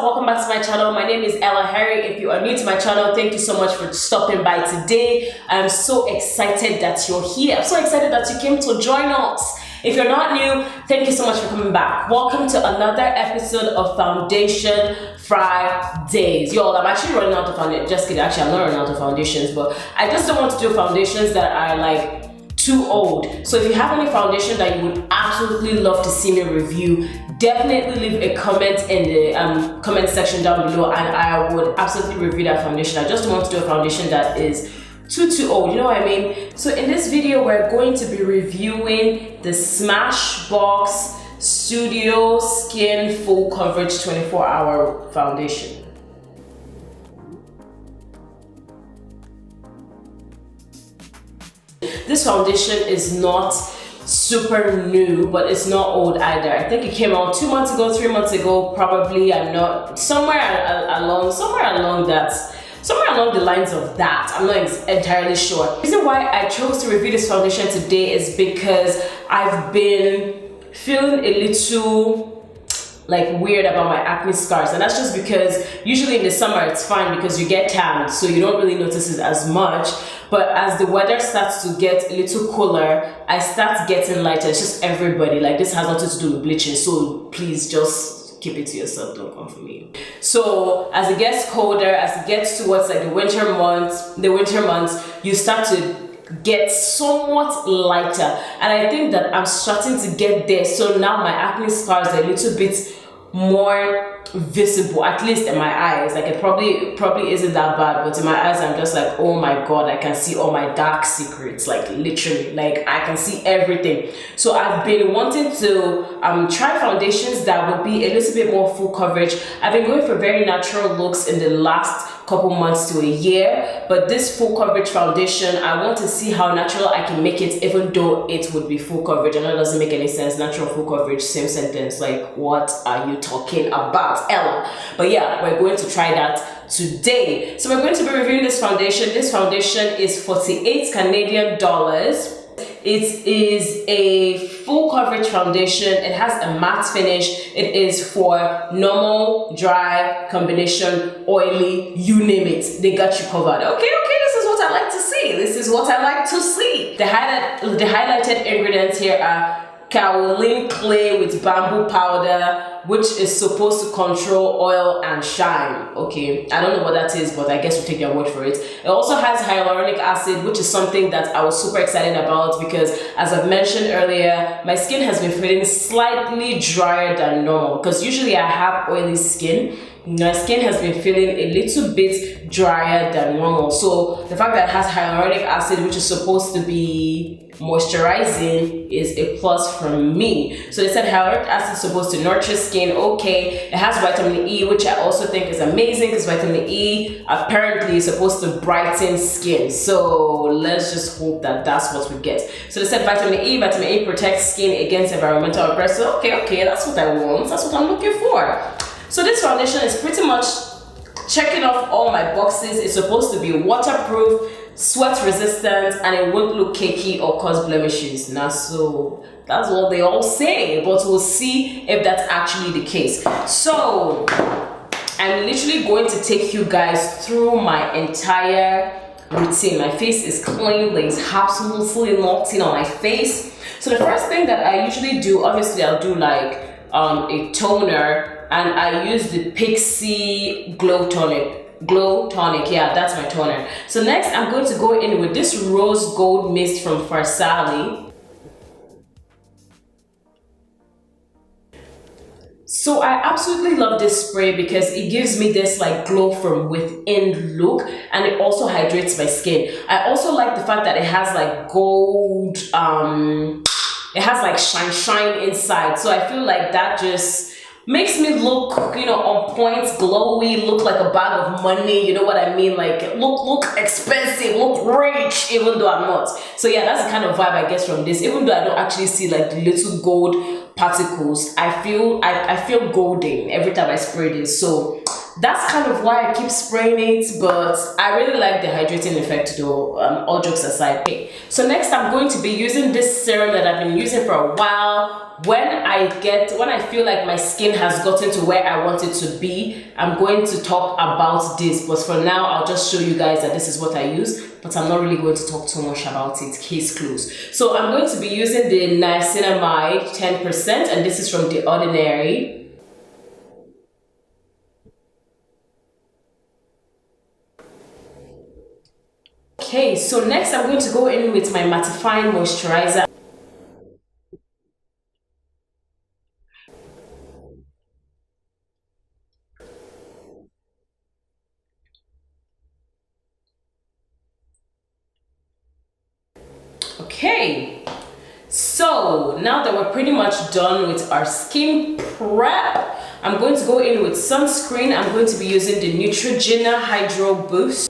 up? Welcome back to my channel. My name is Ella Harry. If you are new to my channel, thank you so much for stopping by today. I'm so excited that you're here. I'm so excited that you came to join us. If you're not new, thank you so much for coming back. Welcome to another episode of Foundation Fridays. Yo, I'm actually running out of foundation. Just kidding. Actually, I'm not running out of foundations, but I just don't want to do foundations that are like too old. So if you have any foundation that you would absolutely love to see me review, definitely leave a comment in the comment section down below and I would absolutely review that foundation. I just don't want to do a foundation that is too old, you know what I mean? So in this video, we're going to be reviewing the Smashbox Studio Skin Full Coverage 24-Hour Foundation. This foundation is not super new, but it's not old either. I think it came out 2 months ago, 3 months ago, probably. I'm not somewhere along the lines of that. I'm not entirely sure. The reason why I chose to review this foundation today is because I've been feeling a little like weird about my acne scars, and that's just because usually in the summer it's fine because you get tanned, so you don't really notice it as much. But as the weather starts to get a little cooler, I start getting lighter. It's just everybody. Like, this has nothing to do with bleaching, so please just keep it to yourself. Don't come for me. So as it gets colder, as it gets towards like the winter months, you start to get somewhat lighter, and I think that I'm starting to get there. So now my acne scars are a little bit more visible, at least in my eyes. Like, it probably isn't that bad, but in my eyes I'm just like, oh my god, I can see all my dark secrets, like literally, like I can see everything. So I've been wanting to try foundations that would be a little bit more full coverage. I've been going for very natural looks in the last couple months to a year, but this full coverage foundation, I want to see how natural I can make it, even though it would be full coverage. I know it doesn't make any sense. Natural, full coverage, same sentence. Like, what are you talking about, Ella? But yeah, we're going to try that today. So we're going to be reviewing this foundation. This foundation is 48 Canadian dollars. It is a full coverage foundation. It has a matte finish. It is for normal, dry, combination, oily, you name it. They got you covered. Okay, this is what I like to see. The highlighted ingredients here are kaolin clay with bamboo powder, which is supposed to control oil and shine. Okay, I don't know what that is, but I guess we'll take your word for it. It also has hyaluronic acid, which is something that I was super excited about because, as I've mentioned earlier, my skin has been feeling slightly drier than normal because usually I have oily skin. My skin has been feeling a little bit drier than normal. So the fact that it has hyaluronic acid, which is supposed to be moisturizing, is a plus for me. So they said hyaluronic acid is supposed to nurture skin. Okay, it has vitamin E, which I also think is amazing because vitamin E apparently is supposed to brighten skin. So let's just hope that that's what we get. So they said vitamin E protects skin against environmental oppressors. Okay, that's what I want. That's what I'm looking for. So this foundation is pretty much checking off all my boxes. It's supposed to be waterproof, sweat resistant, and it won't look cakey or cause blemishes. Now, so that's what they all say, but we'll see if that's actually the case. So I'm literally going to take you guys through my entire routine. My face is clean. There's absolutely nothing on my face. So the first thing that I usually do, obviously I'll do like a toner, and I use the Pixie Glow Tonic. Yeah, that's my toner. So next I'm going to go in with this rose gold mist from Farsali. So I absolutely love this spray because it gives me this like glow from within look, and it also hydrates my skin. I also like the fact that it has like gold, it has like shine inside. So I feel like that just makes me look, on point, glowy, look like a bag of money, you know what I mean? Like, look expensive, look rich, even though I'm not. So yeah, that's the kind of vibe I get from this. Even though I don't actually see like the little gold particles, I feel golden every time I spray this. So That's kind of why I keep spraying it, but I really like the hydrating effect though, all jokes aside. Okay. So next I'm going to be using this serum that I've been using for a while. When I feel like my skin has gotten to where I want it to be, I'm going to talk about this. But for now, I'll just show you guys that this is what I use, but I'm not really going to talk too much about it, case closed. So I'm going to be using the niacinamide 10%, and this is from The Ordinary. Okay, so next I'm going to go in with my mattifying moisturizer. Okay, so now that we're pretty much done with our skin prep, I'm going to go in with sunscreen. I'm going to be using the Neutrogena Hydro Boost.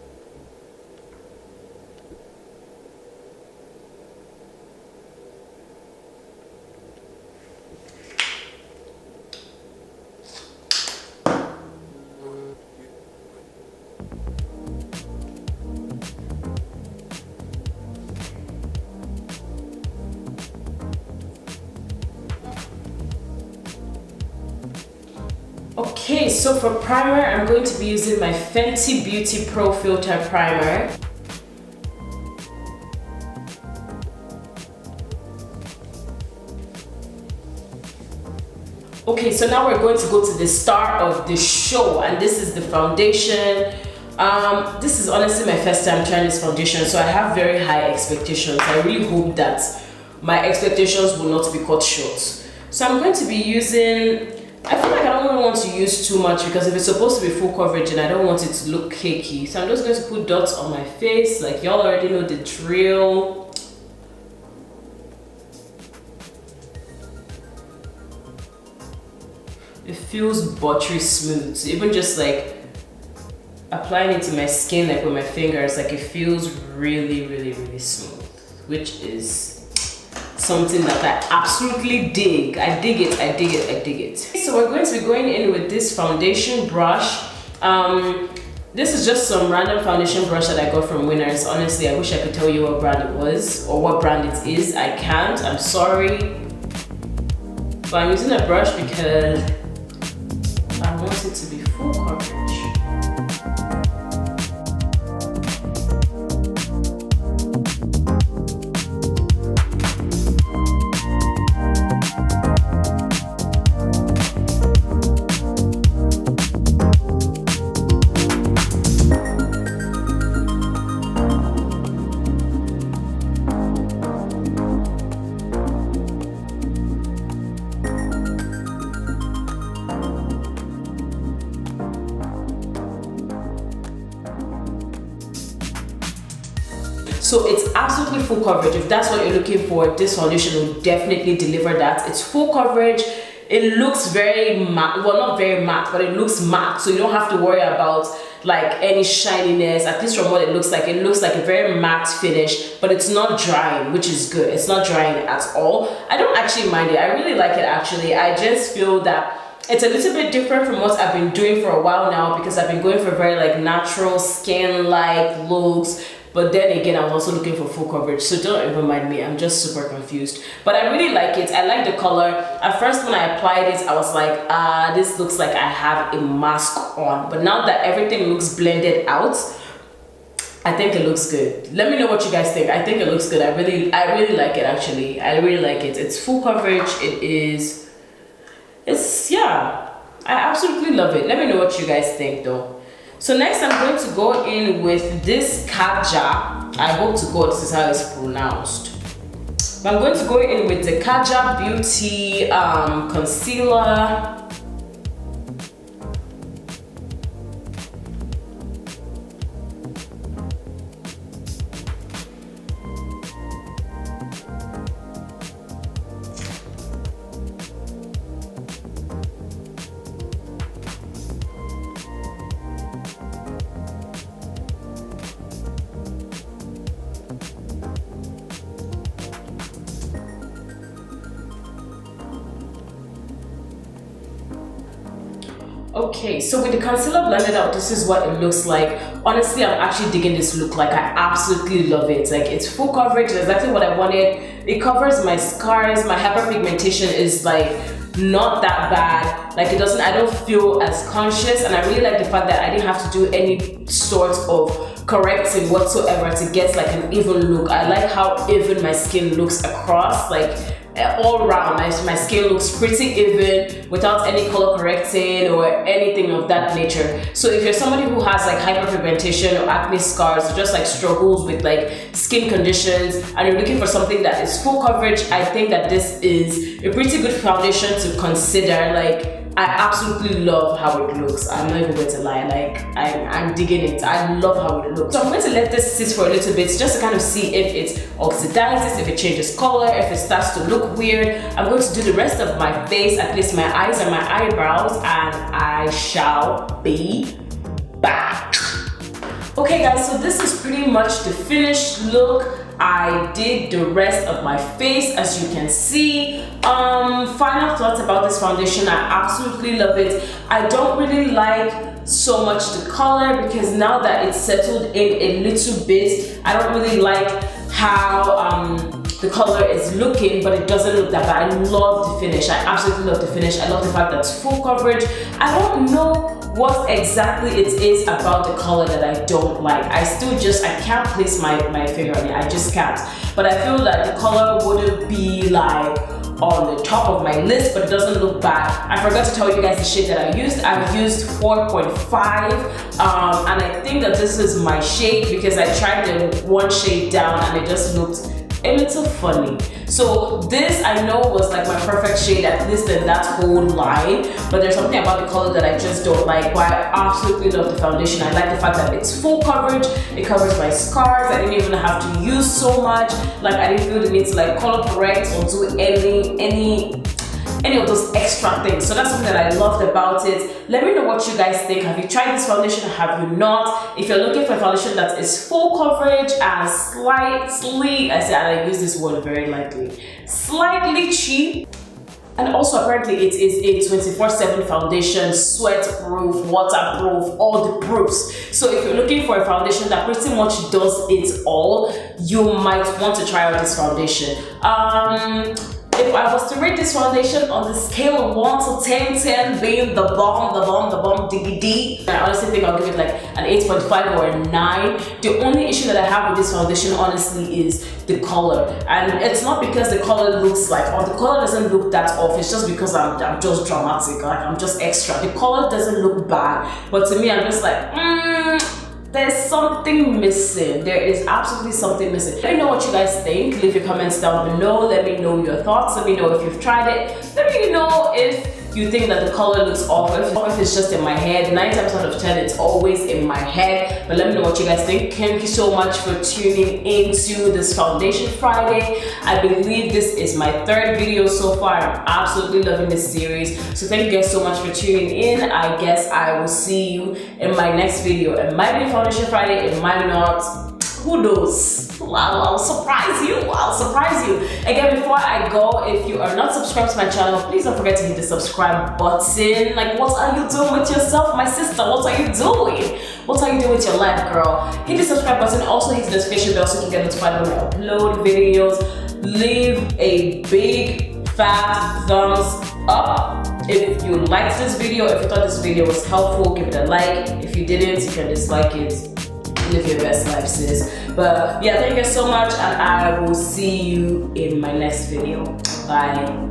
Okay, so for primer, I'm going to be using my Fenty Beauty Pro Filter Primer. Okay, so now we're going to go to the star of the show, and this is the foundation. This is honestly my first time trying this foundation, so I have very high expectations. I really hope that my expectations will not be cut short. So I'm going to be using, I feel like I don't really want to use too much because if it's supposed to be full coverage and I don't want it to look cakey. So I'm just going to put dots on my face, like y'all already know the drill. It feels buttery smooth. So even just like applying it to my skin, like with my fingers, like it feels really, really, really smooth, which is something that I absolutely dig. I dig it, I dig it, I dig it. So we're going to be going in with this foundation brush. This is just some random foundation brush that I got from Winners. Honestly, I wish I could tell you what brand it was or what brand it is. I can't, I'm sorry. But I'm using a brush because I want it to be full coverage. So it's absolutely full coverage. If that's what you're looking for, this foundation will definitely deliver that. It's full coverage. It looks very matte, well, not very matte, but it looks matte, so you don't have to worry about like any shininess. At least from what it looks like a very matte finish, but it's not drying, which is good. It's not drying at all. I don't actually mind it. I really like it actually. I just feel that it's a little bit different from what I've been doing for a while now, because I've been going for very like natural skin-like looks. But then again, I'm also looking for full coverage, so don't even mind me. I'm just super confused. But I really like it. I like the color. At first, when I applied it, I was like, this looks like I have a mask on. But now that everything looks blended out, I think it looks good. Let me know what you guys think. I think it looks good. I really like it actually. I really like it. It's full coverage. Yeah. I absolutely love it. Let me know what you guys think though. So next I'm going to go in with this Kaja. I hope to God this is how it's pronounced. But I'm going to go in with the Kaja Beauty concealer. Okay, so with the concealer blended out, this is what it looks like. Honestly, I'm actually digging this look. Like, I absolutely love it. Like, it's full coverage, it's exactly what I wanted. It covers my scars. My hyperpigmentation is like not that bad. Like, I don't feel as conscious, and I really like the fact that I didn't have to do any sort of correcting whatsoever to get like an even look. I like how even my skin looks across, like all around. My skin looks pretty even without any color correcting or anything of that nature. So if you're somebody who has like hyperpigmentation or acne scars, or just like struggles with like skin conditions, and you're looking for something that is full coverage, I think that this is a pretty good foundation to consider. Like, I absolutely love how it looks. I'm not even going to lie, like I'm digging it. I love how it looks. So I'm going to let this sit for a little bit just to kind of see if it oxidizes, if it changes color, if it starts to look weird. I'm going to do the rest of my face, at least my eyes and my eyebrows, and I shall be back. Okay guys, so this is pretty much the finished look. I did the rest of my face, as you can see. Final thoughts about this foundation. I absolutely love it. I don't really like so much the color, because now that it's settled in a little bit, I don't really like how the color is looking, but it doesn't look that bad. I love the finish. I absolutely love the finish. I love the fact that it's full coverage. I don't know what exactly it is about the color that I don't like. I can't place my finger on it. I just can't. But I feel that the color wouldn't be like on the top of my list, but it doesn't look bad. I forgot to tell you guys the shade that I used. I've used 4.5, and I think that this is my shade because I tried the one shade down and it just looked a little funny. So this I know was like my perfect shade, at least in that whole line, but there's something about the color that I just don't like. But I absolutely love the foundation. I like the fact that it's full coverage. It covers my scars. I didn't even have to use so much. Like, I didn't feel the need to like color correct or do any of those extra things. So that's something that I loved about it. Let me know what you guys think. Have you tried this foundation or have you not? If you're looking for a foundation that is full coverage and slightly, I use this word very lightly, slightly cheap. And also apparently it is a 24/7 foundation, sweat proof, waterproof, all the proofs. So if you're looking for a foundation that pretty much does it all, you might want to try out this foundation. If I was to rate this foundation on the scale of 1 to 10, 10 being the bomb, diggy, I honestly think I'll give it like an 8.5 or a 9. The only issue that I have with this foundation, honestly, is the color. And it's not because the color looks like, or the color doesn't look that off, it's just because I'm just dramatic, like I'm just extra. The color doesn't look bad, but to me, I'm just like, there's something missing. There is absolutely something missing. Let me know what you guys think. Leave your comments down below. Let me know your thoughts. Let me know if you've tried it. Let me know if you think that the color looks off, if it's just in my head. 9 times out of 10, it's always in my head. But let me know what you guys think. Thank you so much for tuning into this Foundation Friday. I believe this is my 3rd video so far. I'm absolutely loving this series. So thank you guys so much for tuning in. I guess I will see you in my next video. It might be Foundation Friday, it might not. Who knows? I'll surprise you. I'll surprise you. Again, before I go, if you are not subscribed to my channel, please don't forget to hit the subscribe button. Like, what are you doing with yourself, my sister? What are you doing? What are you doing with your life, girl? Hit the subscribe button. Also hit the notification bell so you can get notified when I upload videos. Leave a big fat thumbs up if you liked this video. If you thought this video was helpful, give it a like. If you didn't, you can dislike it. Live your best life, sis. But yeah, thank you guys so much, and I will see you in my next video. Bye.